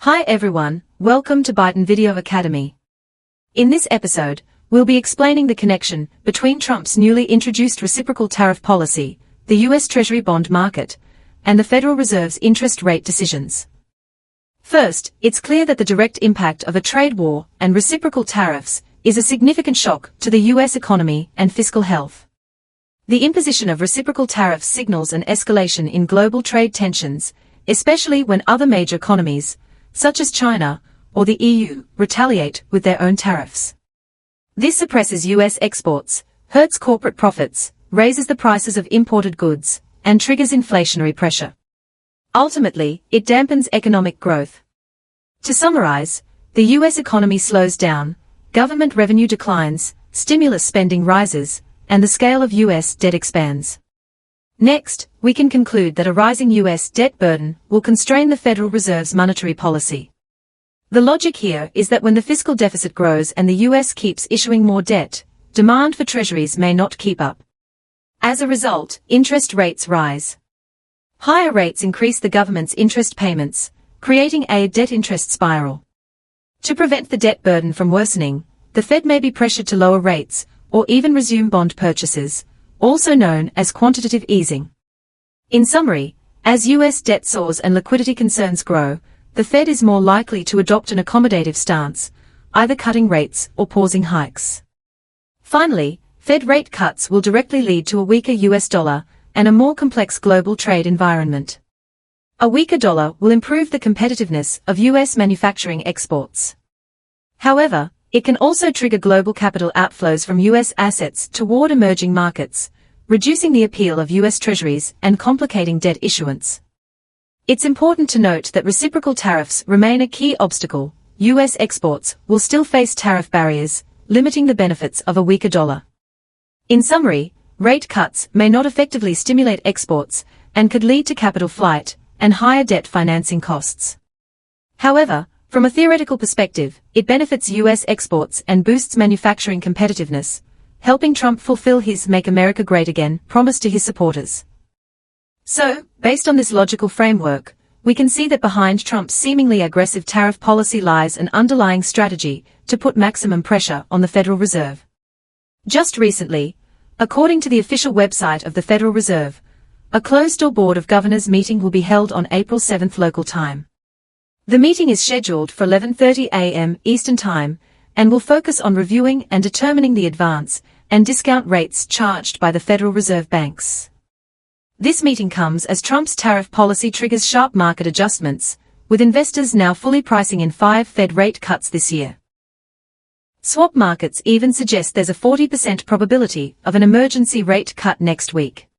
Hi everyone, welcome to Byton Video Academy. In this episode, we'll be explaining the connection between Trump's newly introduced reciprocal tariff policy, the U.S. Treasury bond market, and the Federal Reserve's interest rate decisions. First, it's clear that the direct impact of a trade war and reciprocal tariffs is a significant shock to the U.S. economy and fiscal health. The imposition of reciprocal tariffs signals an escalation in global trade tensions, especially when other major economies, such as China or the EU, retaliate with their own tariffs. This suppresses U.S. exports, hurts corporate profits, raises the prices of imported goods, and triggers inflationary pressure. Ultimately, it dampens economic growth. To summarize, the U.S. economy slows down, government revenue declines, stimulus spending rises, and the scale of U.S. debt expands. Next, we can conclude that a rising U.S. debt burden will constrain the Federal Reserve's monetary policy. The logic here is that when the fiscal deficit grows and the U.S. keeps issuing more debt, demand for treasuries may not keep up. As a result, interest rates rise. Higher rates increase the government's interest payments, creating a debt interest spiral. To prevent the debt burden from worsening, the Fed may be pressured to lower rates, or even resume bond purchases, also known as quantitative easing. In summary, as U.S. debt soars and liquidity concerns grow, the Fed is more likely to adopt an accommodative stance, either cutting rates or pausing hikes. Finally, Fed rate cuts will directly lead to a weaker U.S. dollar and a more complex global trade environment. A weaker dollar will improve the competitiveness of U.S. manufacturing exports. However, it can also trigger global capital outflows from U.S. assets toward emerging markets, reducing the appeal of U.S. treasuries and complicating debt issuance. It's important to note that reciprocal tariffs remain a key obstacle. U.S. exports will still face tariff barriers, limiting the benefits of a weaker dollar. In summary, rate cuts may not effectively stimulate exports and could lead to capital flight and higher debt financing costs. However, from a theoretical perspective, it benefits U.S. exports and boosts manufacturing competitiveness, helping Trump fulfill his Make America Great Again promise to his supporters. So, based on this logical framework, we can see that behind Trump's seemingly aggressive tariff policy lies an underlying strategy to put maximum pressure on the Federal Reserve. Just recently, according to the official website of the Federal Reserve, a closed-door Board of Governors meeting will be held on April 7 local time. The meeting is scheduled for 11:30 a.m. Eastern Time and will focus on reviewing and determining the advance and discount rates charged by the Federal Reserve banks. This meeting comes as Trump's tariff policy triggers sharp market adjustments, with investors now fully pricing in 5 Fed rate cuts this year. Swap markets even suggest there's a 40% probability of an emergency rate cut next week.